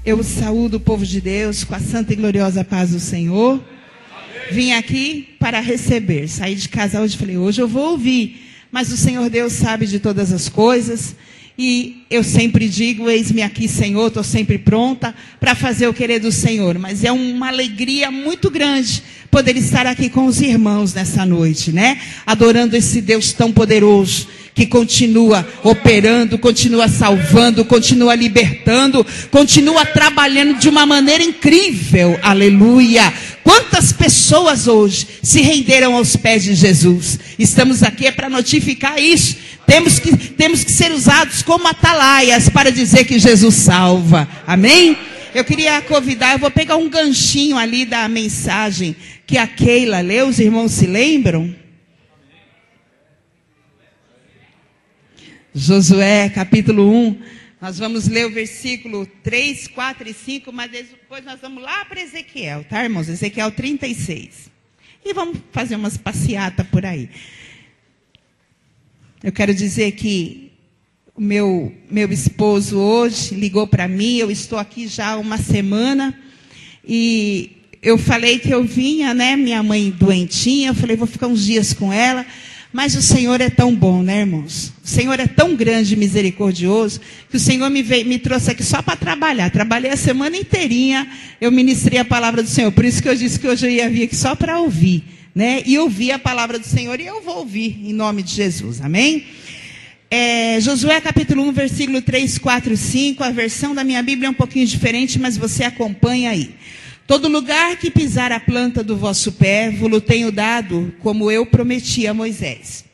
Eu saúdo o povo de Deus com a santa e gloriosa paz do Senhor. Vim aqui para receber. Saí de casa hoje e falei, hoje eu vou ouvir. Mas o Senhor Deus sabe de todas as coisas. E eu sempre digo, eis-me aqui, Senhor, estou sempre pronta para fazer o querer do Senhor. Mas é uma alegria muito grande poder estar aqui com os irmãos nessa noite, né? Adorando esse Deus tão poderoso, que continua operando, continua salvando, continua libertando, continua trabalhando de uma maneira incrível. Aleluia! Quantas pessoas hoje se renderam aos pés de Jesus? Estamos aqui para notificar isso. Temos que ser usados como atalaias para dizer que Jesus salva. Amém? Eu queria convidar, eu vou pegar um ganchinho ali da mensagem que a Keila leu. Os irmãos se lembram? Josué, capítulo 1. Nós vamos ler o versículo 3, 4 e 5, mas depois nós vamos lá para Ezequiel, tá, irmãos? Ezequiel 36. E vamos fazer umas passeatas por aí. Eu quero dizer que o meu esposo hoje ligou para mim, eu estou aqui já há uma semana, e eu falei que eu vinha, né, minha mãe doentinha, eu falei, vou ficar uns dias com ela, mas o Senhor é tão bom, né, irmãos? O Senhor é tão grande e misericordioso, que o Senhor me trouxe aqui só para trabalhar. Trabalhei a semana inteirinha, eu ministrei a palavra do Senhor, por isso que eu disse que hoje eu ia vir aqui só para ouvir, né? E ouvir a palavra do Senhor, e eu vou ouvir em nome de Jesus, amém? Josué capítulo 1, versículo 3, 4 e 5, a versão da minha Bíblia é um pouquinho diferente, mas você acompanha aí. Todo lugar que pisar a planta do vosso pé, vos tenho dado, como eu prometi a Moisés.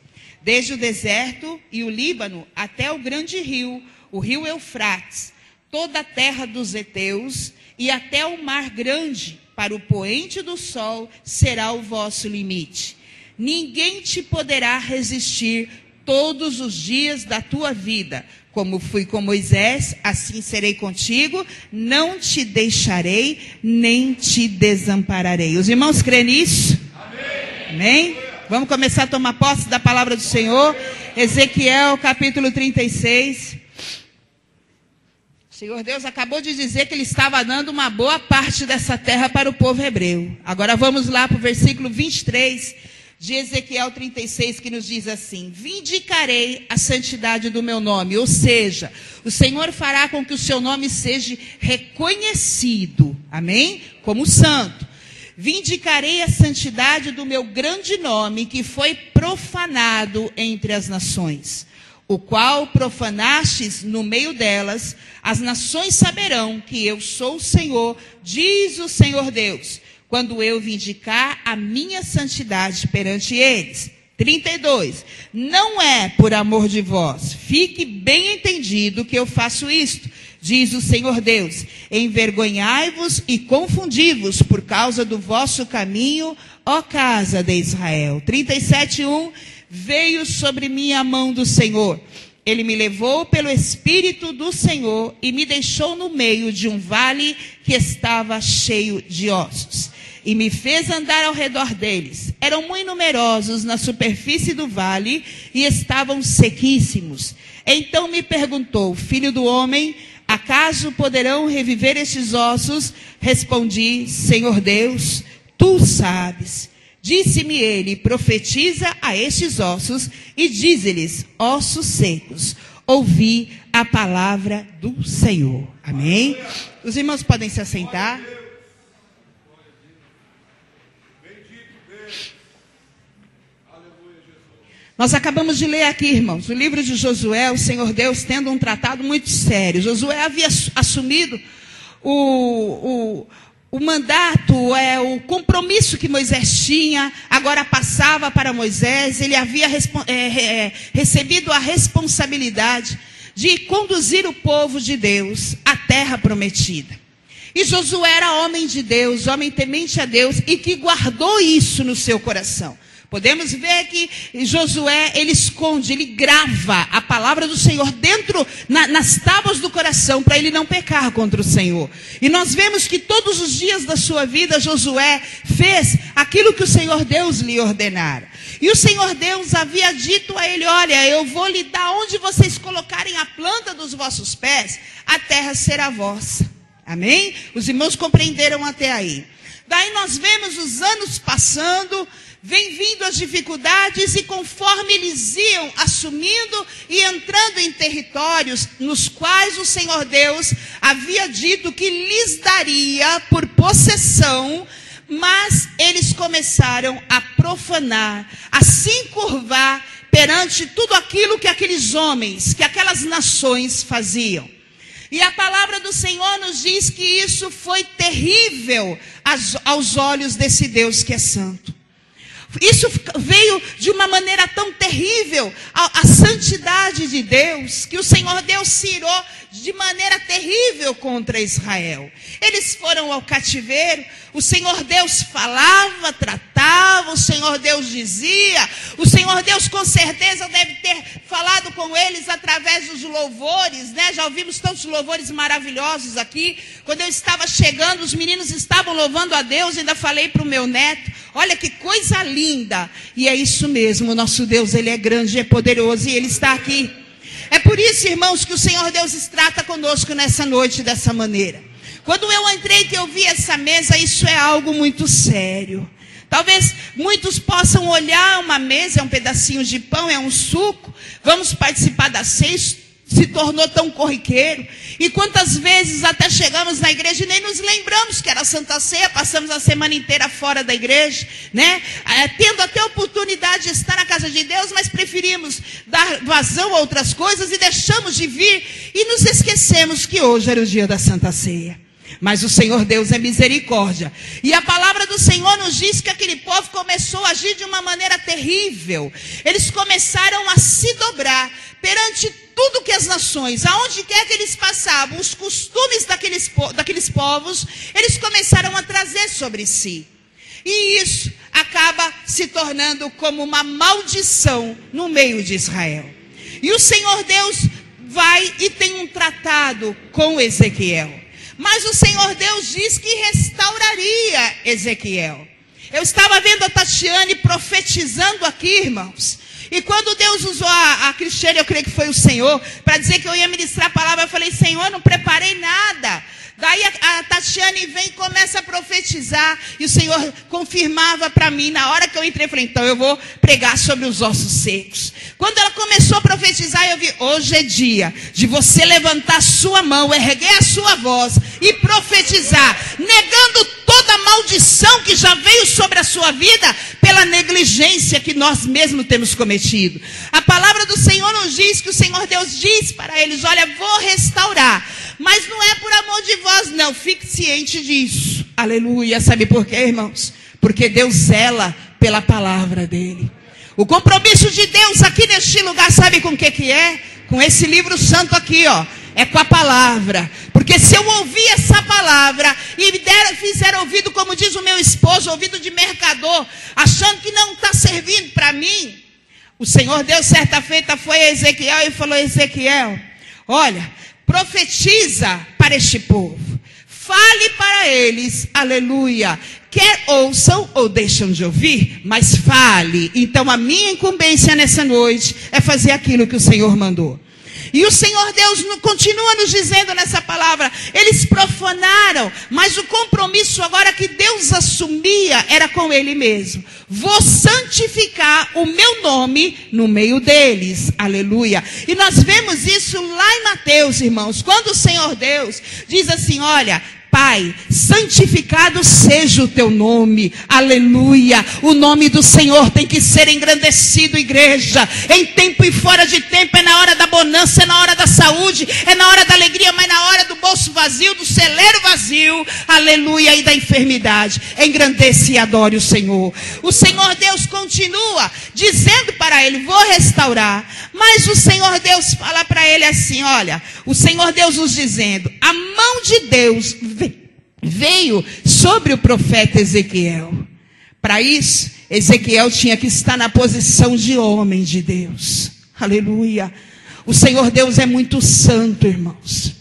Desde o deserto e o Líbano até o grande rio, o rio Eufrates, toda a terra dos heteus e até o mar grande, para o poente do sol, será o vosso limite. Ninguém te poderá resistir todos os dias da tua vida. Como fui com Moisés, assim serei contigo, não te deixarei, nem te desampararei. Os irmãos creem nisso? Amém? Amém? Vamos começar a tomar posse da palavra do Senhor. Ezequiel capítulo 36. O Senhor Deus acabou de dizer que Ele estava dando uma boa parte dessa terra para o povo hebreu. Agora vamos lá para o versículo 23 de Ezequiel 36, que nos diz assim: vindicarei a santidade do meu nome, ou seja, o Senhor fará com que o seu nome seja reconhecido, amém? Como santo. Vindicarei a santidade do meu grande nome, que foi profanado entre as nações, o qual profanastes no meio delas. As nações saberão que eu sou o Senhor, diz o Senhor Deus, quando eu vindicar a minha santidade perante eles. 32. Não é por amor de vós, fique bem entendido que eu faço isto, diz o Senhor Deus. Envergonhai-vos e confundi-vos por causa do vosso caminho, ó casa de Israel. 37:1. Veio sobre mim a mão do Senhor. Ele me levou pelo Espírito do Senhor e me deixou no meio de um vale que estava cheio de ossos. E me fez andar ao redor deles. Eram muito numerosos na superfície do vale e estavam sequíssimos. Então me perguntou: filho do homem, acaso poderão reviver estes ossos? Respondi: Senhor Deus, tu sabes. Disse-me ele: profetiza a estes ossos e dize-lhes: ossos secos, ouvi a palavra do Senhor. Amém? Os irmãos podem se assentar. Nós acabamos de ler aqui, irmãos, o livro de Josué, o Senhor Deus tendo um tratado muito sério. Josué havia assumido o mandato, o compromisso que Moisés tinha, agora passava para Moisés. Ele havia recebido a responsabilidade de conduzir o povo de Deus à terra prometida. E Josué era homem de Deus, homem temente a Deus, e que guardou isso no seu coração. Podemos ver que Josué, ele esconde, ele grava a palavra do Senhor dentro, nas tábuas do coração, para ele não pecar contra o Senhor. E nós vemos que todos os dias da sua vida, Josué fez aquilo que o Senhor Deus lhe ordenara. E o Senhor Deus havia dito a ele: olha, eu vou lhe dar onde vocês colocarem a planta dos vossos pés, a terra será vossa. Amém? Os irmãos compreenderam até aí. Daí nós vemos os anos passando, vem vindo as dificuldades, e conforme eles iam assumindo e entrando em territórios nos quais o Senhor Deus havia dito que lhes daria por possessão, mas eles começaram a profanar, a se encurvar perante tudo aquilo que aqueles homens, que aquelas nações faziam. E a palavra do Senhor nos diz que isso foi terrível aos olhos desse Deus que é santo. Isso veio de uma maneira tão terrível a santidade de Deus, que o Senhor Deus se irou de maneira terrível contra Israel. Eles foram ao cativeiro, o Senhor Deus falava, tratava, o Senhor Deus dizia, o Senhor Deus com certeza deve ter falado com eles através dos louvores, né? Já ouvimos tantos louvores maravilhosos aqui. Quando eu estava chegando, os meninos estavam louvando a Deus, ainda falei para o meu neto, olha que coisa linda. E é isso mesmo, o nosso Deus, Ele é grande, é poderoso, e Ele está aqui. É por isso, irmãos, que o Senhor Deus trata conosco nessa noite dessa maneira. Quando eu entrei, que eu vi essa mesa, isso é algo muito sério. Talvez muitos possam olhar uma mesa, é um pedacinho de pão, é um suco, vamos participar da ceia, se tornou tão corriqueiro. E quantas vezes até chegamos na igreja e nem nos lembramos que era Santa Ceia, passamos a semana inteira fora da igreja, né? Tendo até a oportunidade de estar na casa de Deus, mas preferimos dar vazão a outras coisas e deixamos de vir e nos esquecemos que hoje era o dia da Santa Ceia. Mas o Senhor Deus é misericórdia. E a palavra do Senhor nos diz que aquele povo começou a agir de uma maneira terrível. Eles começaram a se dobrar perante tudo que as nações, aonde quer que eles passavam, os costumes daqueles povos, eles começaram a trazer sobre si. E isso acaba se tornando como uma maldição no meio de Israel. E o Senhor Deus vai e tem um tratado com Ezequiel. Mas o Senhor Deus diz que restauraria Ezequiel. Eu estava vendo a Tatiane profetizando aqui, irmãos. E quando Deus usou a Cristiane, eu creio que foi o Senhor, para dizer que eu ia ministrar a palavra, eu falei, Senhor, não preparei nada. Daí a Tatiane vem e começa a profetizar, e o Senhor confirmava para mim, na hora que eu entrei, eu falei, então eu vou pregar sobre os ossos secos. Quando ela começou a profetizar, eu vi, hoje é dia de você levantar a sua mão, erguer a sua voz e profetizar, negando toda a maldição que já veio sobre a sua vida pela negligência que nós mesmos temos cometido. A palavra do Senhor nos diz que o Senhor Deus diz para eles, olha, vou restaurar, mas não é por amor de vós, não, fique ciente disso. Aleluia. Sabe por quê, irmãos? Porque Deus zela pela palavra dele. O compromisso de Deus aqui neste lugar, sabe com o que é? Com esse livro santo aqui, ó. É com a palavra. Porque se eu ouvir essa palavra e fizer ouvido, como diz o meu esposo, ouvido de mercador, achando que não está servindo para mim, o Senhor Deus certa feita foi a Ezequiel e falou, Ezequiel, olha, profetiza para este povo. Fale para eles, aleluia, quer ouçam ou deixam de ouvir, mas fale. Então a minha incumbência nessa noite é fazer aquilo que o Senhor mandou. E o Senhor Deus continua nos dizendo nessa palavra, eles profanaram, mas o compromisso agora que Deus assumia era com Ele mesmo. Vou santificar o meu nome no meio deles, aleluia. E nós vemos isso lá em Mateus, irmãos, quando o Senhor Deus diz assim, olha, Pai, santificado seja o teu nome, aleluia. O nome do Senhor tem que ser engrandecido, igreja, em tempo e fora de tempo, é na hora da bonança, é na hora da saúde, é na hora da alegria, mas na hora do bolso vazio, do celeiro vazio, aleluia, e da enfermidade. Engrandeça e adore o Senhor. O Senhor Deus continua dizendo para ele, vou restaurar, mas o Senhor Deus fala para ele assim, olha, o Senhor Deus nos dizendo, a mão de Deus veio sobre o profeta Ezequiel. Para isso, Ezequiel tinha que estar na posição de homem de Deus. Aleluia. O Senhor Deus é muito santo, irmãos.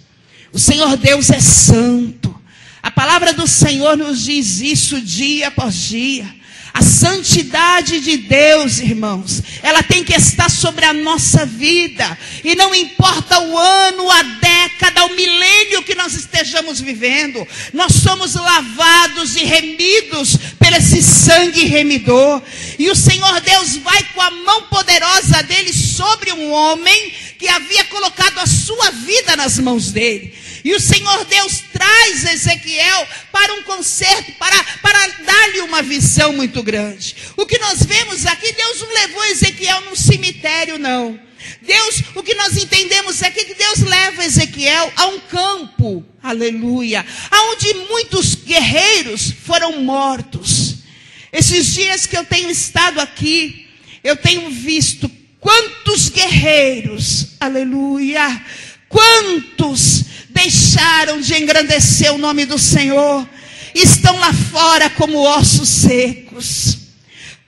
O Senhor Deus é santo. A palavra do Senhor nos diz isso dia após dia. A santidade de Deus, irmãos, ela tem que estar sobre a nossa vida. E não importa o ano, a década, o milênio que nós nós estejamos vivendo. Nós somos lavados e remidos por esse sangue remidor. E o Senhor Deus vai com a mão poderosa dele sobre um homem que havia colocado a sua vida nas mãos dele. E o Senhor Deus traz Ezequiel para um concerto, para dar-lhe uma visão muito grande. O que nós vemos aqui, Deus não levou Ezequiel num cemitério, não. Deus, o que nós entendemos aqui é que Deus leva Ezequiel a um campo, aleluia, aonde muitos guerreiros foram mortos. Esses dias que eu tenho estado aqui, eu tenho visto quantos guerreiros, aleluia, quantos deixaram de engrandecer o nome do Senhor, estão lá fora como ossos secos.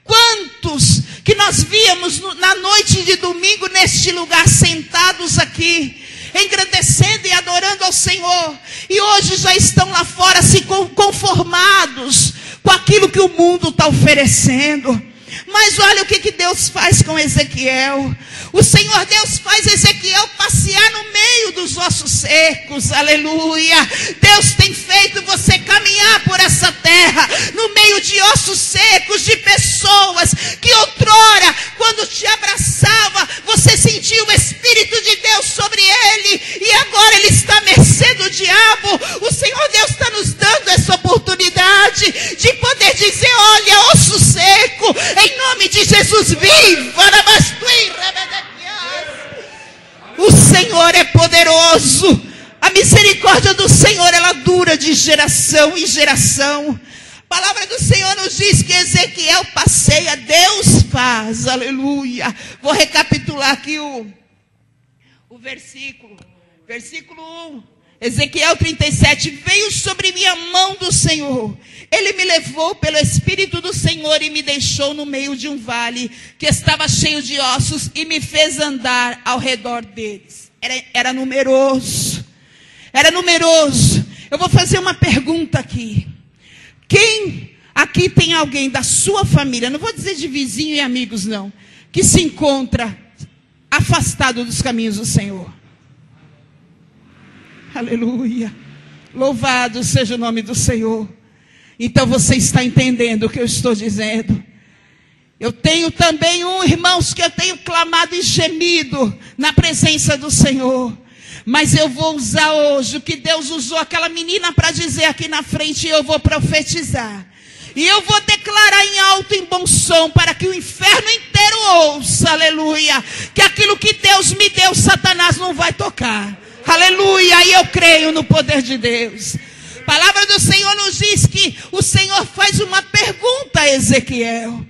Quantos que nós víamos na noite de domingo neste lugar, sentados aqui, engrandecendo e adorando ao Senhor, e hoje já estão lá fora se conformados com aquilo que o mundo está oferecendo. Mas olha o que Deus faz com Ezequiel. O Senhor Deus faz Ezequiel passear no meio dos ossos secos, aleluia. Deus tem feito você caminhar por essa terra, no meio de ossos secos, de pessoas que outrora, quando te abraçava, você sentiu o Espírito de Deus sobre ele, e agora ele está à mercê do diabo. O Senhor Deus está nos dando essa oportunidade de poder dizer: olha, osso seco, em nome de Jesus, viva! O Senhor é poderoso. A misericórdia do Senhor, ela dura de geração em geração. A palavra do Senhor nos diz que Ezequiel passeia, Deus faz, aleluia. Vou recapitular aqui o versículo. Versículo 1. Ezequiel 37, veio sobre mim a mão do Senhor. Ele me levou pelo Espírito do Senhor e me deixou no meio de um vale que estava cheio de ossos e me fez andar ao redor deles. Era numeroso. Era numeroso. Eu vou fazer uma pergunta aqui. Quem aqui tem alguém da sua família, não vou dizer de vizinho e amigos não, que se encontra afastado dos caminhos do Senhor? Aleluia. Louvado seja o nome do Senhor. Então você está entendendo o que eu estou dizendo. Eu tenho também irmãos, que eu tenho clamado e gemido na presença do Senhor. Mas eu vou usar hoje o que Deus usou aquela menina para dizer aqui na frente, e eu vou profetizar. E eu vou declarar em alto e em bom som, para que o inferno inteiro ouça, aleluia, que aquilo que Deus me deu, Satanás não vai tocar. Aleluia, e eu creio no poder de Deus. A palavra do Senhor nos diz que o Senhor faz uma pergunta a Ezequiel: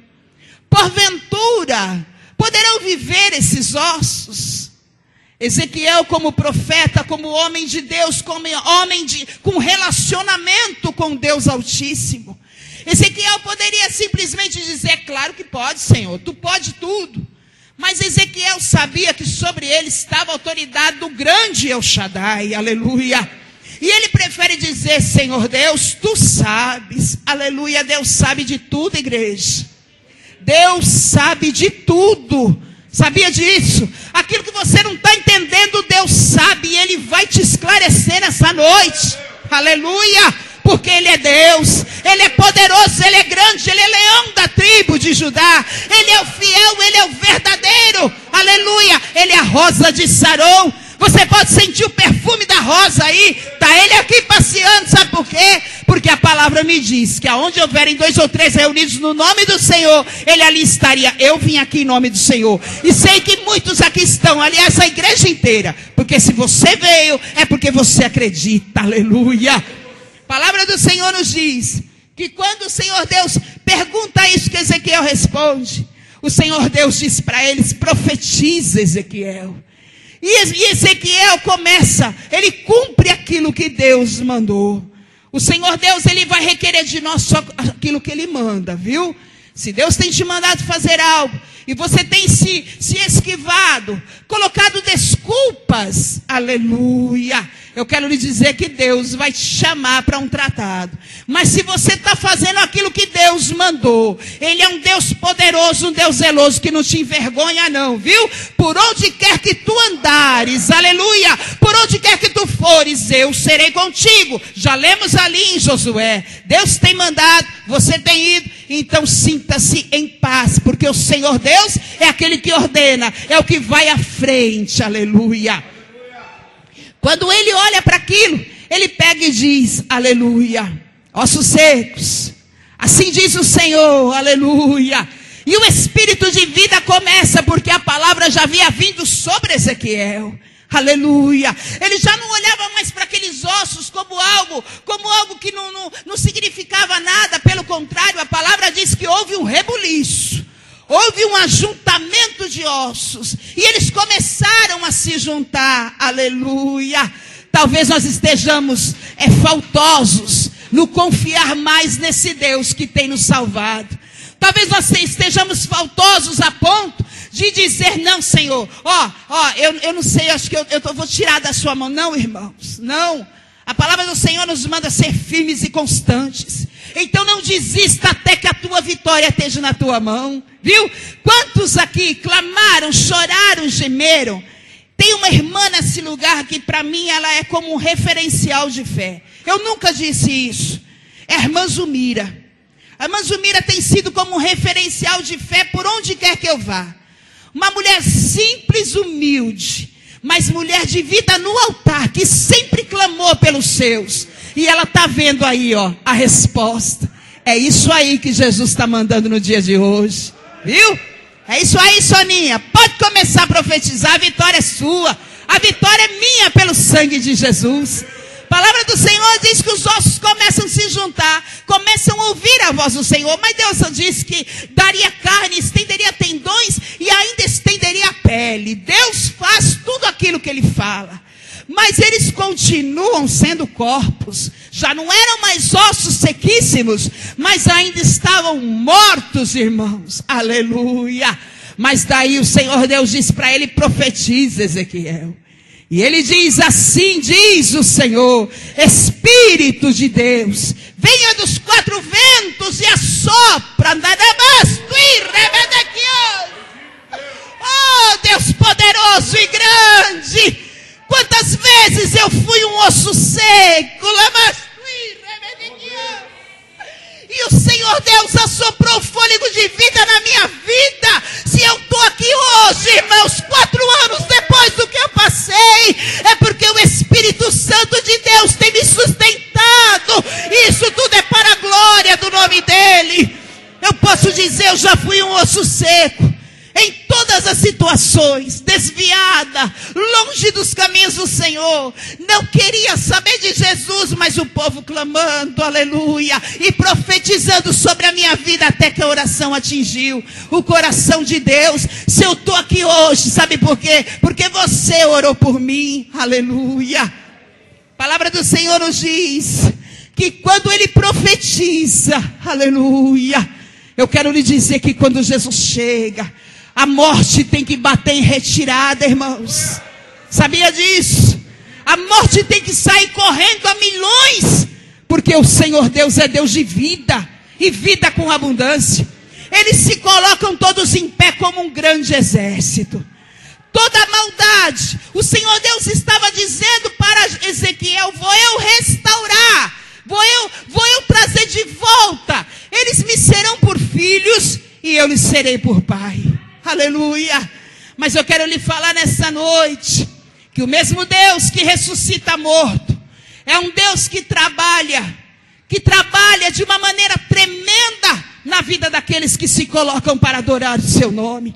porventura poderão viver esses ossos? Ezequiel, como profeta, como homem de Deus, como homem com relacionamento com Deus Altíssimo, Ezequiel poderia simplesmente dizer: claro que pode, Senhor, tu pode tudo. Mas Ezequiel sabia que sobre ele estava a autoridade do grande El Shaddai, aleluia. E ele prefere dizer: Senhor Deus, tu sabes, aleluia. Deus sabe de tudo, igreja. Deus sabe de tudo. Sabia disso? Aquilo que você não está entendendo, Deus sabe, e Ele vai te esclarecer nessa noite, aleluia. Porque Ele é Deus, Ele é poderoso, Ele é grande, Ele é leão da tribo de Judá. Ele é o fiel, Ele é o verdadeiro, aleluia. Ele é a rosa de Saron. Você pode sentir o perfume da rosa aí. Está Ele aqui passeando, sabe por quê? Porque a palavra me diz que aonde houverem 2 ou 3 reunidos no nome do Senhor, Ele ali estaria. Eu vim aqui em nome do Senhor, e sei que muitos aqui estão, aliás, a igreja inteira. Porque se você veio, é porque você acredita, aleluia. A palavra do Senhor nos diz que quando o Senhor Deus pergunta isso que Ezequiel responde, o Senhor Deus diz para eles: profetiza, Ezequiel. E Ezequiel começa, ele cumpre aquilo que Deus mandou. O Senhor Deus, Ele vai requerer de nós só aquilo que Ele manda, viu? Se Deus tem te mandado fazer algo, e você tem se esquivado, colocado desculpas, aleluia, eu quero lhe dizer que Deus vai te chamar para um tratado. Mas se você está fazendo aquilo que Deus mandou, Ele é um Deus poderoso, um Deus zeloso, que não te envergonha não, viu? Por onde quer que tu andares, aleluia, por onde quer que tu fores, fores, eu serei contigo. Já lemos ali em Josué. Deus tem mandado, você tem ido, então sinta-se em paz, porque o Senhor Deus é aquele que ordena, é o que vai à frente, aleluia. Quando ele olha para aquilo, ele pega e diz, aleluia, ossos secos, assim diz o Senhor, aleluia. E o espírito de vida começa, porque a palavra já havia vindo sobre Ezequiel. Aleluia. Ele já não olhava mais para aqueles ossos como algo que não significava nada. Pelo contrário, a palavra diz que houve um rebuliço. Houve um ajuntamento de ossos. E eles começaram a se juntar. Aleluia. Talvez nós estejamos faltosos no confiar mais nesse Deus que tem nos salvado. Talvez nós estejamos faltosos a ponto de dizer, não, Senhor, eu não sei, acho que eu vou tirar da sua mão. Não, irmãos, não. A palavra do Senhor nos manda ser firmes e constantes. Então não desista até que a tua vitória esteja na tua mão. Viu? Quantos aqui clamaram, choraram, gemeram? Tem uma irmã nesse lugar que para mim ela é como um referencial de fé. Eu nunca disse isso. É a irmã Zumira. A irmã Zumira tem sido como um referencial de fé por onde quer que eu vá. Uma mulher simples, humilde, mas mulher de vida no altar, que sempre clamou pelos seus. E ela está vendo aí, a resposta. É isso aí que Jesus está mandando no dia de hoje. Viu? É isso aí, Soninha. Pode começar a profetizar, a vitória é sua. A vitória é minha pelo sangue de Jesus. A palavra do Senhor diz que os ossos começam a se juntar, começam a ouvir a voz do Senhor. Mas Deus disse que daria carne, estenderia tendões e ainda estenderia a pele. Deus faz tudo aquilo que Ele fala. Mas eles continuam sendo corpos. Já não eram mais ossos sequíssimos, mas ainda estavam mortos, irmãos. Aleluia. Mas daí o Senhor Deus disse para ele, profetiza, Ezequiel. E ele diz, assim diz o Senhor, Espírito de Deus, venha dos quatro ventos e assopra. Oh, Deus poderoso e grande, quantas vezes eu fui um osso seco, e o Senhor Deus assoprou o fôlego de vida na minha vida. Se eu estou aqui hoje, irmãos, 4 anos depois do que eu passei, é porque o Espírito Santo de Deus tem me sustentado. Isso tudo é para a glória do nome dEle. Eu posso dizer, eu já fui um osso seco. Em todas as situações, desviada, longe dos caminhos do Senhor, não queria saber de Jesus, mas o povo clamando, aleluia, e profetizando sobre a minha vida, até que a oração atingiu o coração de Deus. Se eu estou aqui hoje, sabe por quê? Porque você orou por mim, aleluia. A palavra do Senhor nos diz, que quando Ele profetiza, aleluia, eu quero lhe dizer que quando Jesus chega, a morte tem que bater em retirada, irmãos. Sabia disso? A morte tem que sair correndo a milhões. Porque o Senhor Deus é Deus de vida. E vida com abundância. Eles se colocam todos em pé como um grande exército. Toda a maldade. O Senhor Deus estava dizendo para Ezequiel, vou eu restaurar. Vou eu trazer de volta. Eles me serão por filhos e eu lhes serei por pai. Aleluia. Mas eu quero lhe falar nessa noite que o mesmo Deus que ressuscita morto é um Deus que trabalha de uma maneira tremenda na vida daqueles que se colocam para adorar o seu nome.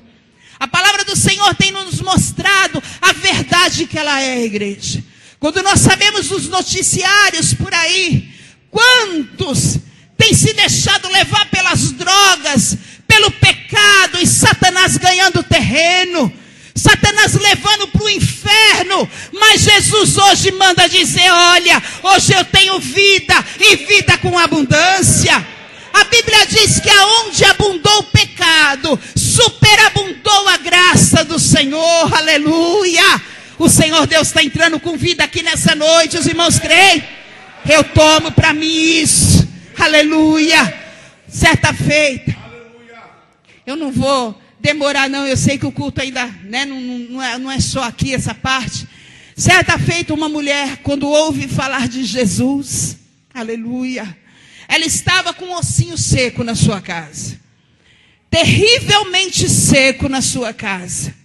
A palavra do Senhor tem nos mostrado a verdade que ela é, igreja. Quando nós sabemos dos noticiários por aí, quantos têm se deixado levar pelas drogas, pelo pecado, e Satanás ganhando terreno, Satanás levando para o inferno. Mas Jesus hoje manda dizer, olha, hoje eu tenho vida, e vida com abundância. A Bíblia diz que aonde abundou o pecado, superabundou a graça do Senhor, aleluia. O Senhor Deus está entrando com vida aqui nessa noite, os irmãos creem? Eu tomo para mim isso, aleluia. Certa feita, eu não vou demorar não, eu sei que o culto ainda, né, não é só aqui essa parte. Certa feita, uma mulher, quando ouve falar de Jesus, aleluia, ela estava com um ossinho seco na sua casa. Terrivelmente seco na sua casa.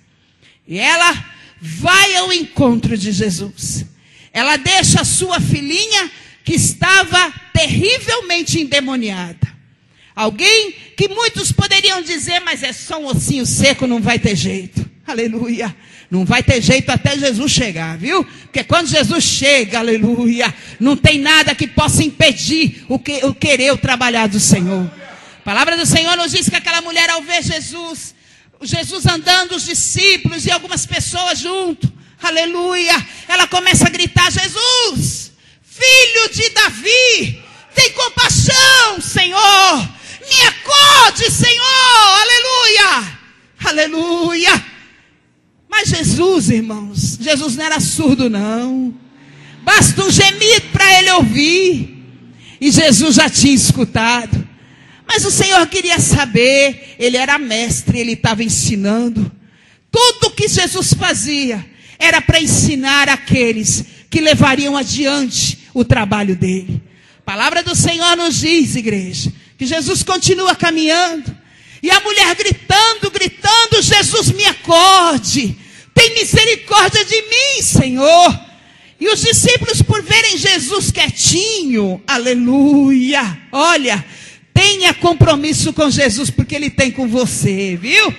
E ela vai ao encontro de Jesus. Ela deixa a sua filhinha que estava terrivelmente endemoniada. Alguém que muitos poderiam dizer, mas é só um ossinho seco, não vai ter jeito. Aleluia. Não vai ter jeito até Jesus chegar, viu? Porque quando Jesus chega, aleluia, não tem nada que possa impedir o querer, o trabalhar do Senhor. A palavra do Senhor nos diz que aquela mulher, ao ver Jesus andando, os discípulos e algumas pessoas junto, aleluia, ela começa a gritar: Jesus, filho de Davi, tem compaixão, Senhor, me acode, Senhor, aleluia, aleluia. Mas Jesus, irmãos, Jesus não era surdo não, basta um gemido para ele ouvir, e Jesus já tinha escutado. Mas o Senhor queria saber, ele era mestre, ele estava ensinando. Tudo que Jesus fazia era para ensinar aqueles que levariam adiante o trabalho dele. A palavra do Senhor nos diz, igreja, que Jesus continua caminhando. E a mulher gritando, Jesus, me acorde. Tem misericórdia de mim, Senhor. E os discípulos, por verem Jesus quietinho, aleluia, olha, tenha compromisso com Jesus, porque ele tem com você, viu?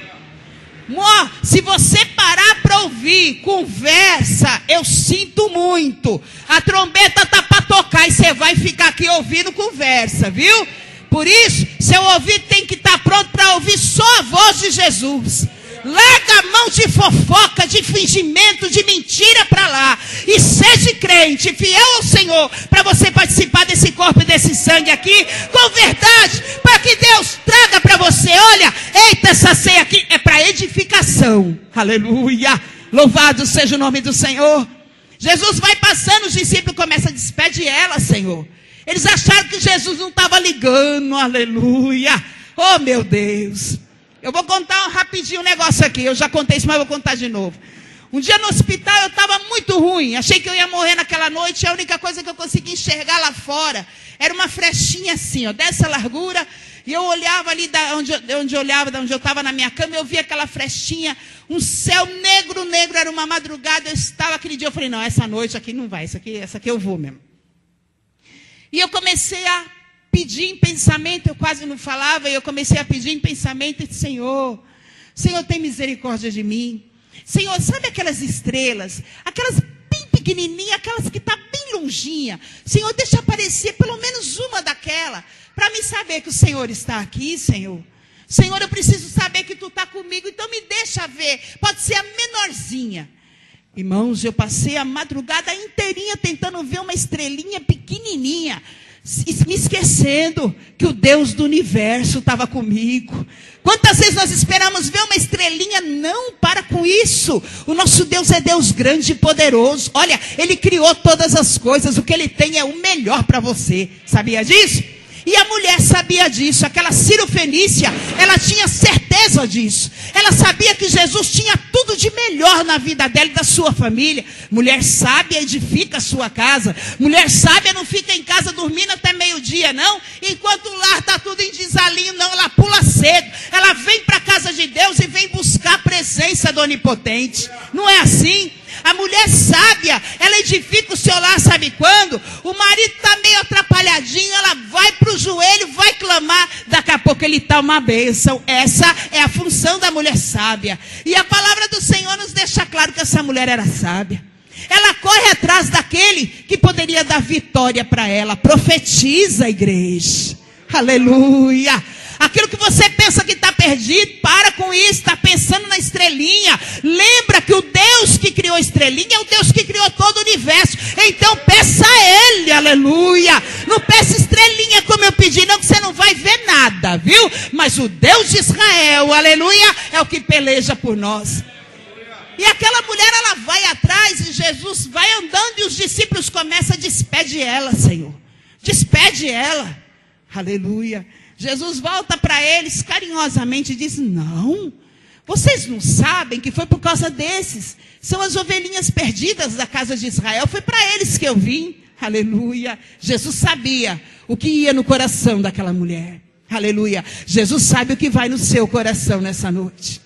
Se você parar para ouvir conversa, eu sinto muito. A trombeta está para tocar e você vai ficar aqui ouvindo conversa, viu? Por isso, seu ouvido tem que estar pronto para ouvir só a voz de Jesus. Larga a mão de fofoca, de fingimento, de mentira para lá. E seja crente, fiel ao Senhor, para você participar desse corpo e desse sangue aqui, com verdade, para que Deus traga para você. Olha, eita, essa ceia aqui é para edificação. Aleluia. Louvado seja o nome do Senhor. Jesus vai passando, os discípulos começam a despedir ela, Senhor. Eles acharam que Jesus não estava ligando, aleluia. Oh, meu Deus. Eu vou contar rapidinho um negócio aqui. Eu já contei isso, mas vou contar de novo. Um dia no hospital eu estava muito ruim. Achei que eu ia morrer naquela noite. E a única coisa que eu consegui enxergar lá fora era uma frechinha assim, ó, dessa largura. E eu olhava ali da onde eu estava na minha cama. Eu via aquela frechinha, um céu negro. Era uma madrugada. Eu estava aquele dia. Eu falei, não, essa noite aqui não vai. Essa aqui eu vou mesmo. E eu comecei a pedir em pensamento, eu quase não falava, e eu comecei a pedir em pensamento, e Senhor, tem misericórdia de mim. Senhor, sabe aquelas estrelas, aquelas bem pequenininhas, aquelas que estão bem longinha. Senhor, deixa aparecer pelo menos uma daquela, para me saber que o Senhor está aqui, Senhor. Senhor, eu preciso saber que Tu está comigo, então me deixa ver, pode ser a menorzinha. Irmãos, eu passei a madrugada inteirinha tentando ver uma estrelinha pequenininha, me esquecendo que o Deus do universo estava comigo. Quantas vezes nós esperamos ver uma estrelinha? Não, para com isso. O nosso Deus é Deus grande e poderoso. Olha, Ele criou todas as coisas. O que Ele tem é o melhor para você. Sabia disso? E a mulher sabia disso. Aquela Sirofenícia, ela tinha certeza disso. Ela sabia que Jesus tinha tudo de melhor na vida dela e da sua família. Mulher sábia edifica a sua casa. Mulher sábia não fica em casa dormindo até meio-dia, não. Enquanto o lar está tudo em desalinho, não. Ela pula cedo. Ela vem para a casa de Deus e vem buscar a presença do Onipotente. Não é assim? A mulher sábia, ela edifica o seu lar, sabe quando? O marido está meio atrapalhadinho, ela vai para o joelho, vai clamar, daqui a pouco ele está uma bênção. Essa é a função da mulher sábia. E a palavra do Senhor nos deixa claro que essa mulher era sábia. Ela corre atrás daquele que poderia dar vitória para ela. Profetiza, a igreja. Aleluia. Aquilo que você pensa que está perdido, para com isso, está pensando na estrelinha. Lembra que o Deus que criou a estrelinha é o Deus que criou todo o universo. Então peça a Ele, aleluia. Não peça estrelinha como eu pedi, não, que você não vai ver nada, viu? Mas o Deus de Israel, aleluia, é o que peleja por nós. E aquela mulher, ela vai atrás e Jesus vai andando e os discípulos começam a despedir ela, Senhor. Despede ela, aleluia. Jesus volta para eles carinhosamente e diz, não, Vocês não sabem que foi por causa desses. São as ovelhinhas perdidas da casa de Israel. Foi para eles que eu vim. Aleluia. Jesus sabia o que ia no coração daquela mulher. Aleluia. Jesus sabe o que vai no seu coração nessa noite.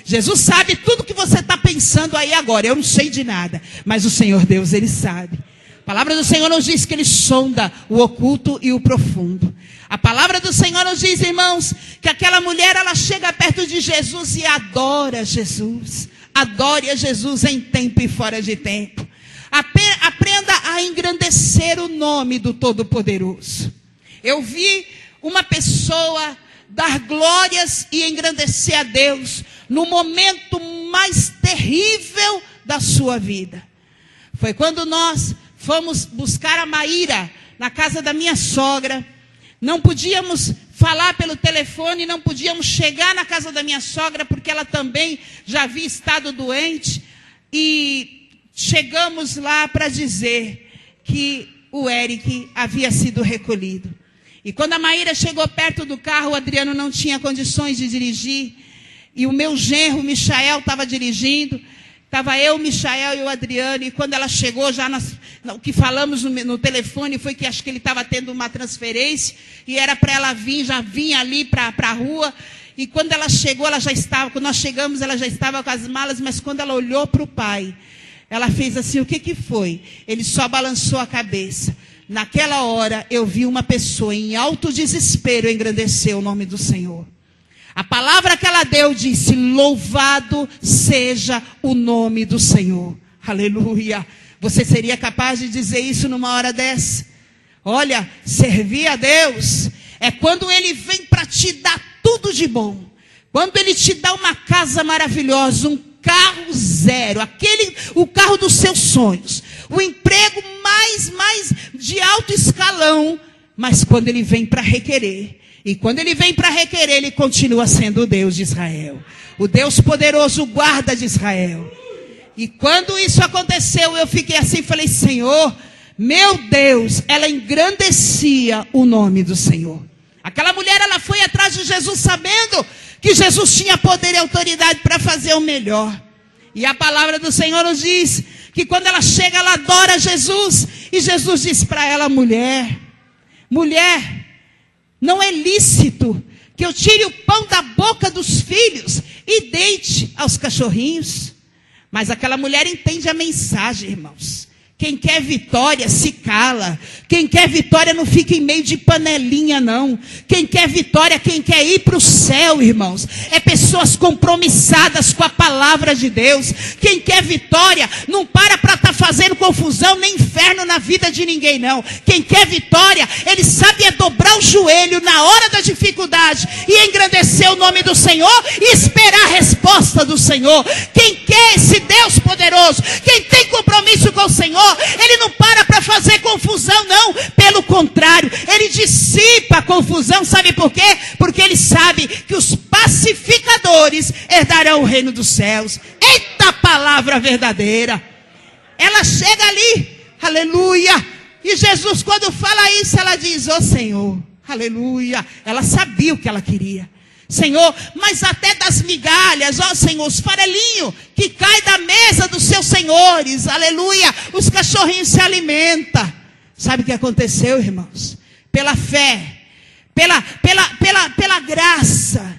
Jesus sabe tudo que você está pensando aí agora. Eu não sei de nada. Mas o Senhor Deus, Ele sabe. A palavra do Senhor nos diz que Ele sonda o oculto e o profundo. A palavra do Senhor nos diz, irmãos, que aquela mulher, ela chega perto de Jesus e adora Jesus. Adore a Jesus em tempo e fora de tempo. Aprenda a engrandecer o nome do Todo-Poderoso. Eu vi uma pessoa dar glórias e engrandecer a Deus no momento mais terrível da sua vida. Foi quando nós fomos buscar a Maíra na casa da minha sogra. Não podíamos falar pelo telefone, não podíamos chegar na casa da minha sogra, porque ela também já havia estado doente. E chegamos lá para dizer que o Eric havia sido recolhido. E quando a Maíra chegou perto do carro, o Adriano não tinha condições de dirigir. E o meu genro, o Michael, estava dirigindo. Estava eu, o Michael e o Adriano, e quando ela chegou, o que falamos no telefone foi que acho que ele estava tendo uma transferência, e era para ela vir, já vinha ali para a rua, e quando ela chegou, quando nós chegamos, ela já estava com as malas, mas quando ela olhou para o pai, ela fez assim, o que foi? Ele só balançou a cabeça. Naquela hora, eu vi uma pessoa em alto desespero engrandecer o nome do Senhor. A palavra que ela deu disse, louvado seja o nome do Senhor. Aleluia. Você seria capaz de dizer isso numa hora dessa? Olha, servir a Deus é quando Ele vem para te dar tudo de bom. Quando Ele te dá uma casa maravilhosa, um carro zero, o carro dos seus sonhos. O emprego mais de alto escalão. Mas quando Ele vem para requerer. E quando Ele vem para requerer, Ele continua sendo o Deus de Israel. O Deus poderoso, o guarda de Israel. E quando isso aconteceu, eu fiquei assim, falei, Senhor, meu Deus, ela engrandecia o nome do Senhor. Aquela mulher, ela foi atrás de Jesus sabendo que Jesus tinha poder e autoridade para fazer o melhor. E a palavra do Senhor nos diz que quando ela chega, ela adora Jesus. E Jesus diz para ela, mulher, não é lícito que eu tire o pão da boca dos filhos e deite aos cachorrinhos. Mas aquela mulher entende a mensagem, irmãos. Quem quer vitória se cala. Quem quer vitória não fica em meio de panelinha, não. Quem quer vitória, quem quer ir para o céu, irmãos, é pessoas compromissadas com a palavra de Deus. Quem quer vitória não para estar fazendo confusão nem inferno na vida de ninguém, não. Quem quer vitória, ele sabe dobrar o joelho na hora da dificuldade e engrandecer o nome do Senhor e esperar a resposta do Senhor. Quem quer esse Deus poderoso, quem tem compromisso com o Senhor, Ele não para fazer confusão, não. Pelo contrário, Ele dissipa a confusão. Sabe por quê? Porque Ele sabe que os pacificadores herdarão o reino dos céus. Eita palavra verdadeira. Ela chega ali, aleluia. E Jesus, quando fala isso, ela diz, ô Senhor, aleluia. Ela sabia o que ela queria. Senhor, mas até das migalhas, ó Senhor, os farelinhos que caem da mesa dos seus senhores, aleluia, os cachorrinhos se alimentam. Sabe o que aconteceu, irmãos? Pela fé, pela graça,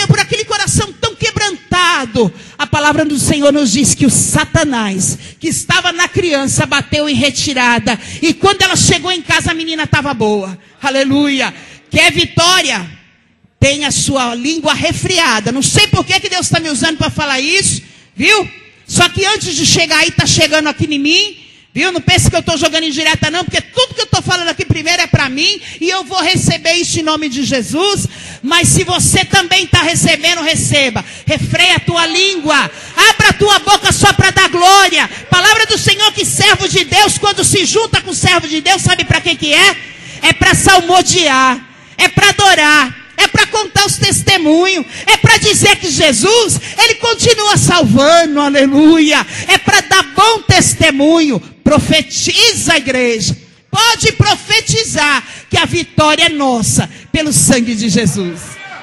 por aquele coração tão quebrantado, a palavra do Senhor nos diz que o Satanás, que estava na criança, bateu em retirada, e quando ela chegou em casa, a menina estava boa, aleluia. Quer vitória? Tem a sua língua resfriada. Não sei por que Deus está me usando para falar isso, viu? Só que antes de chegar aí, está chegando aqui em mim, viu? Não pense que eu estou jogando indireta não, porque tudo que eu estou falando aqui primeiro é para mim, e eu vou receber isso em nome de Jesus. Mas se você também está recebendo, receba. Refreia a tua língua, abra a tua boca só para dar glória. Palavra do Senhor que servo de Deus, quando se junta com servo de Deus, sabe para que é? É para salmodiar, é para adorar. É para contar os testemunhos. É para dizer que Jesus, Ele continua salvando, aleluia. É para dar bom testemunho. Profetiza a igreja. Pode profetizar que a vitória é nossa pelo sangue de Jesus.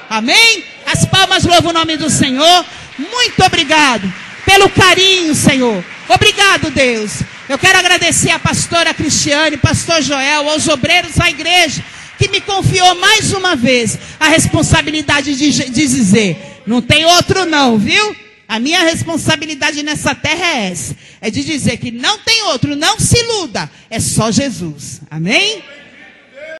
Amém? As palmas louvam o nome do Senhor. Muito obrigado pelo carinho, Senhor. Obrigado, Deus. Eu quero agradecer a pastora Cristiane, pastor Joel, aos obreiros da igreja, que me confiou mais uma vez a responsabilidade de dizer, não tem outro não, viu? A minha responsabilidade nessa terra é essa, é de dizer que não tem outro, não se iluda, é só Jesus. Amém?